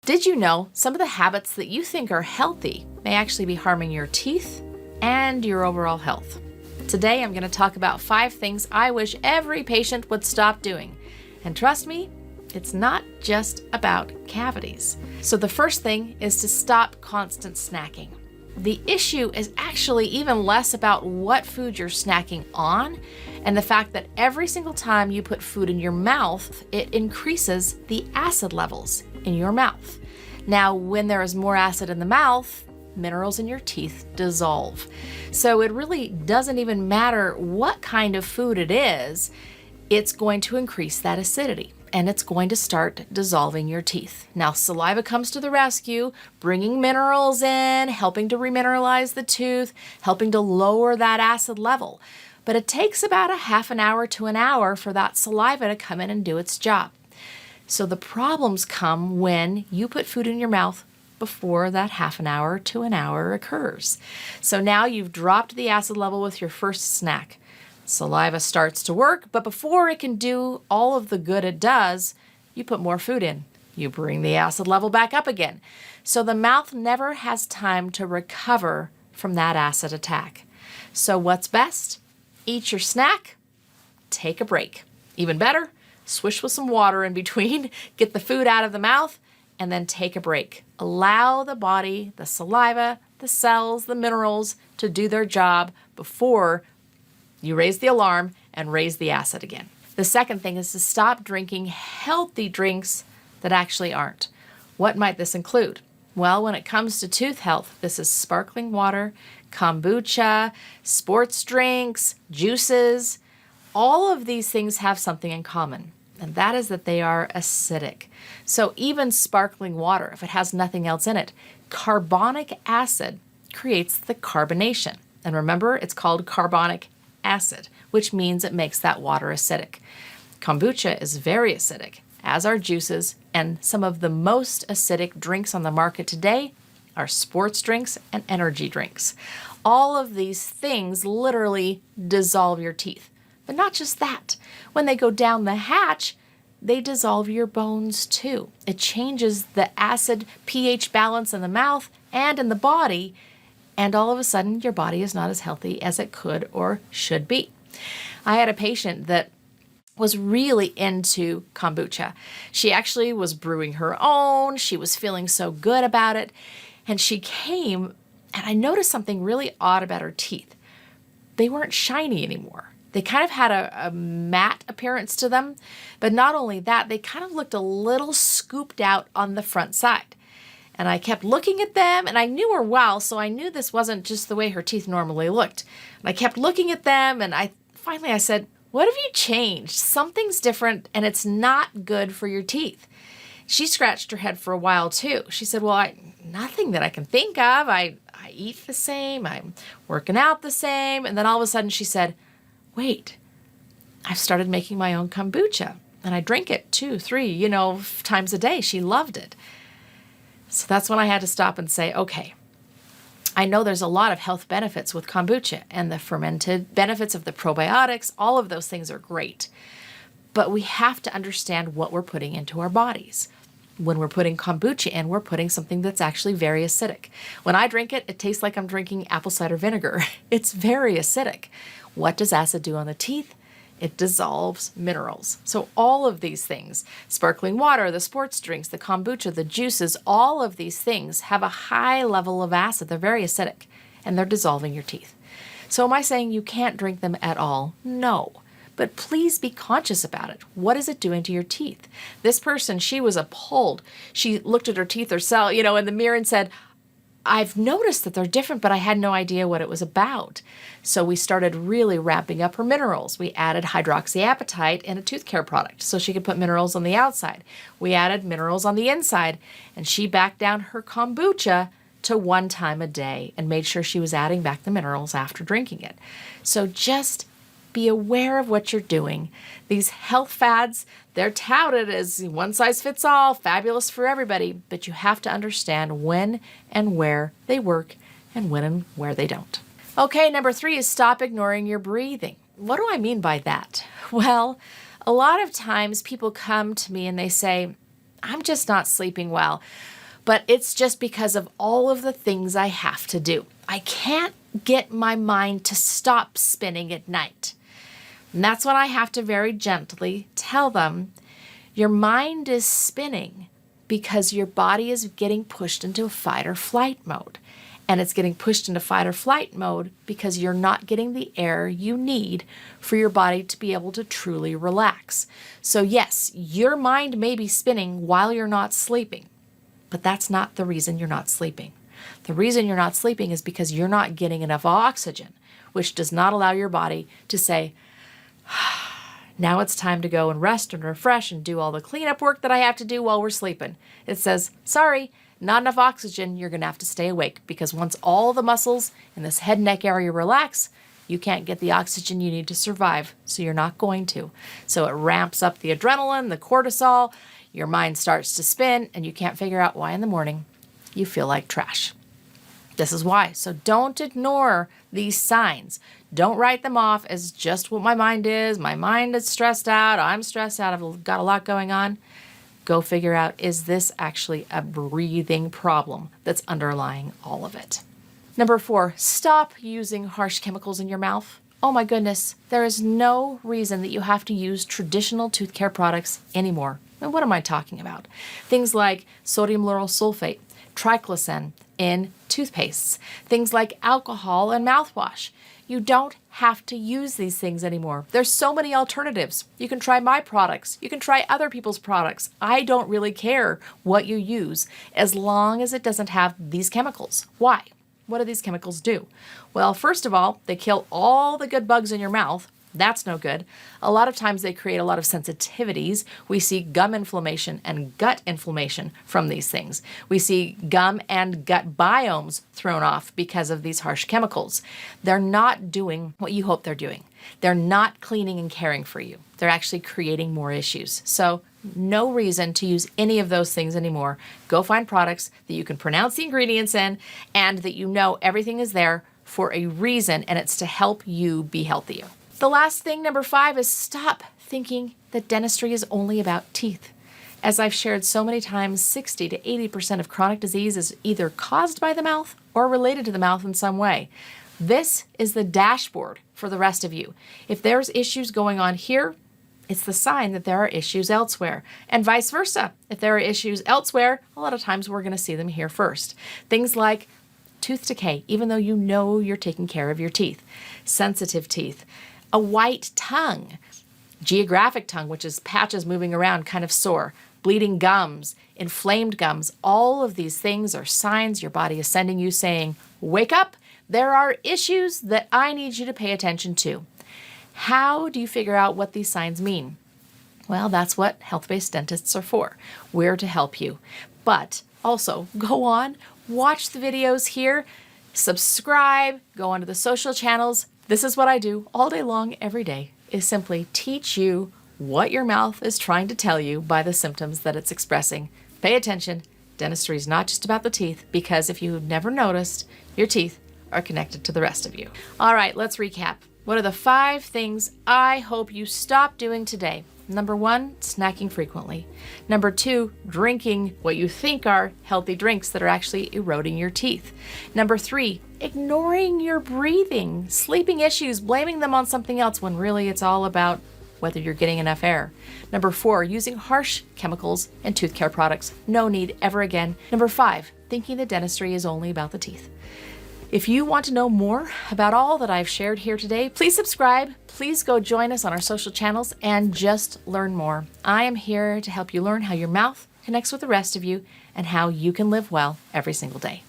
Did you know some of the habits that you think are healthy may actually be harming your teeth and your overall health? Today, I'm going to talk about 5 things I wish every patient would stop doing. And trust me, it's not just about cavities. So the first thing is to stop constant snacking. The issue is actually even less about what food you're snacking on and the fact that every single time you put food in your mouth, it increases the acid levels in your mouth. Now, when there is more acid in the mouth, minerals in your teeth dissolve. So it really doesn't even matter what kind of food it is, it's going to increase that acidity and it's going to start dissolving your teeth. Now, saliva comes to the rescue, bringing minerals in, helping to remineralize the tooth, helping to lower that acid level. But it takes about a half an hour to an hour for that saliva to come in and do its job. So the problems come when you put food in your mouth before that half an hour to an hour occurs. So now you've dropped the acid level with your first snack. Saliva starts to work, but before it can do all of the good it does, you put more food in. You bring the acid level back up again. So the mouth never has time to recover from that acid attack. So what's best? Eat your snack, take a break. Even better, swish with some water in between, get the food out of the mouth, and then take a break. Allow the body, the saliva, the cells, the minerals to do their job before you raise the alarm and raise the acid again. The second thing is to stop drinking healthy drinks that actually aren't. What might this include? Well, when it comes to tooth health, this is sparkling water, kombucha, sports drinks, juices. All of these things have something in common, and that is that they are acidic. So even sparkling water, if it has nothing else in it, carbonic acid creates the carbonation. And remember, it's called carbonic acid, which means it makes that water acidic. Kombucha is very acidic, as are juices, and some of the most acidic drinks on the market today are sports drinks and energy drinks. All of these things literally dissolve your teeth. But not just that. When they go down the hatch, they dissolve your bones too. It changes the acid pH balance in the mouth and in the body, and all of a sudden your body is not as healthy as it could or should be. I had a patient that was really into kombucha. She actually was brewing her own. She was feeling so good about it. And she came, and I noticed something really odd about her teeth. They weren't shiny anymore. They kind of had a matte appearance to them, but not only that, they kind of looked a little scooped out on the front side. And I kept looking at them, and I knew her well, so I knew this wasn't just the way her teeth normally looked. And I kept looking at them, and finally I said, "What have you changed? Something's different, and it's not good for your teeth." She scratched her head for a while too. She said, "Well, nothing that I can think of. I eat the same. I'm working out the same." And then all of a sudden she said, "Wait, I've started making my own kombucha, and I drink it 2, 3, times a day." She loved it. So that's when I had to stop and say, okay, I know there's a lot of health benefits with kombucha, and the fermented benefits of the probiotics, all of those things are great. But we have to understand what we're putting into our bodies. When we're putting kombucha in, we're putting something that's actually very acidic. When I drink it, it tastes like I'm drinking apple cider vinegar. It's very acidic. What does acid do on the teeth? It dissolves minerals. So all of these things, sparkling water, the sports drinks, the kombucha, the juices, all of these things have a high level of acid. They're very acidic, and they're dissolving your teeth. So am I saying you can't drink them at all? No. But please be conscious about it. What is it doing to your teeth? This person, she was appalled. She looked at her teeth herself, in the mirror and said, "I've noticed that they're different, but I had no idea what it was about." So we started really ramping up her minerals. We added hydroxyapatite in a tooth care product so she could put minerals on the outside. We added minerals on the inside, and she backed down her kombucha to 1 time a day and made sure she was adding back the minerals after drinking it. So just be aware of what you're doing. These health fads, they're touted as one size fits all, fabulous for everybody, but you have to understand when and where they work and when and where they don't. Okay, number 3 is stop ignoring your breathing. What do I mean by that? Well, a lot of times people come to me and they say, I'm just not sleeping well. But it's just because of all of the things I have to do. I can't get my mind to stop spinning at night. And that's when I have to very gently tell them, your mind is spinning because your body is getting pushed into fight or flight mode. And it's getting pushed into fight or flight mode because you're not getting the air you need for your body to be able to truly relax. So yes, your mind may be spinning while you're not sleeping, but that's not the reason you're not sleeping. The reason you're not sleeping is because you're not getting enough oxygen, which does not allow your body to say, now it's time to go and rest and refresh and do all the cleanup work that I have to do while we're sleeping. It says, sorry, not enough oxygen, you're going to have to stay awake, because once all the muscles in this head neck area relax, you can't get the oxygen you need to survive, so you're not going to. So it ramps up the adrenaline, the cortisol, your mind starts to spin, and you can't figure out why in the morning you feel like trash. This is why. So don't ignore these signs. Don't write them off as just what my mind is. My mind is stressed out. I'm stressed out. I've got a lot going on. Go figure out, is this actually a breathing problem that's underlying all of it? Number 4, stop using harsh chemicals in your mouth. Oh my goodness, there is no reason that you have to use traditional tooth care products anymore. And what am I talking about? Things like sodium lauryl sulfate, triclosan in toothpastes, things like alcohol and mouthwash. You don't have to use these things anymore. There's so many alternatives. You can try my products. You can try other people's products. I don't really care what you use as long as it doesn't have these chemicals. Why? What do these chemicals do? Well, first of all, they kill all the good bugs in your mouth. That's no good. A lot of times they create a lot of sensitivities. We see gum inflammation and gut inflammation from these things. We see gum and gut biomes thrown off because of these harsh chemicals. They're not doing what you hope they're doing. They're not cleaning and caring for you. They're actually creating more issues. So no reason to use any of those things anymore. Go find products that you can pronounce the ingredients in and that you know everything is there for a reason, and it's to help you be healthier. The last thing, number 5, is stop thinking that dentistry is only about teeth. As I've shared so many times, 60 to 80% of chronic disease is either caused by the mouth or related to the mouth in some way. This is the dashboard for the rest of you. If there's issues going on here, it's the sign that there are issues elsewhere, and vice versa. If there are issues elsewhere, a lot of times we're going to see them here first. Things like tooth decay, even though you know you're taking care of your teeth, sensitive teeth, a white tongue, geographic tongue, which is patches moving around, kind of sore, bleeding gums, inflamed gums. All of these things are signs your body is sending you saying, wake up, there are issues that I need you to pay attention to. How do you figure out what these signs mean? Well, that's what health-based dentists are for. We're to help you. But also, go on, watch the videos here, subscribe, go onto the social channels. This is what I do all day long, every day, is simply teach you what your mouth is trying to tell you by the symptoms that it's expressing. Pay attention. Dentistry is not just about the teeth, because if you've never noticed, your teeth are connected to the rest of you. All right, let's recap. What are the 5 things I hope you stop doing today? Number 1, snacking frequently. Number 2, drinking what you think are healthy drinks that are actually eroding your teeth. Number 3, ignoring your breathing, sleeping issues, blaming them on something else when really it's all about whether you're getting enough air. Number 4, using harsh chemicals and tooth care products. No need ever again. Number 5, thinking that dentistry is only about the teeth. If you want to know more about all that I've shared here today, please subscribe. Please go join us on our social channels and just learn more. I am here to help you learn how your mouth connects with the rest of you and how you can live well every single day.